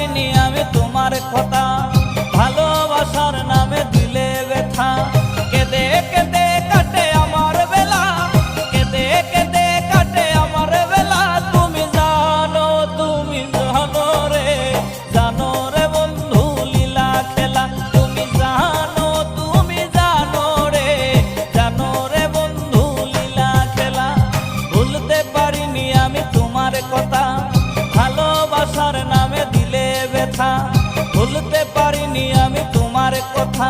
পারিনি আমি তোমার কথা, ভালোবাসার নামে দিলে ব্যথা। কেঁদে কেঁদে কাটে আমার বেলা, কেঁদে কেঁদে কাটে আমার বেলা। তুমি জানো রে, জানো রে বন্ধু লীলা খেলা। তুমি জানো রে, জানো রে বন্ধু লীলা খেলা। ভুলতে পারিনি আমি তোমার কথা, ভালোবাসার নামে দিলে ব্যথা। ভুলতে পারিনি আমি তোমার কথা।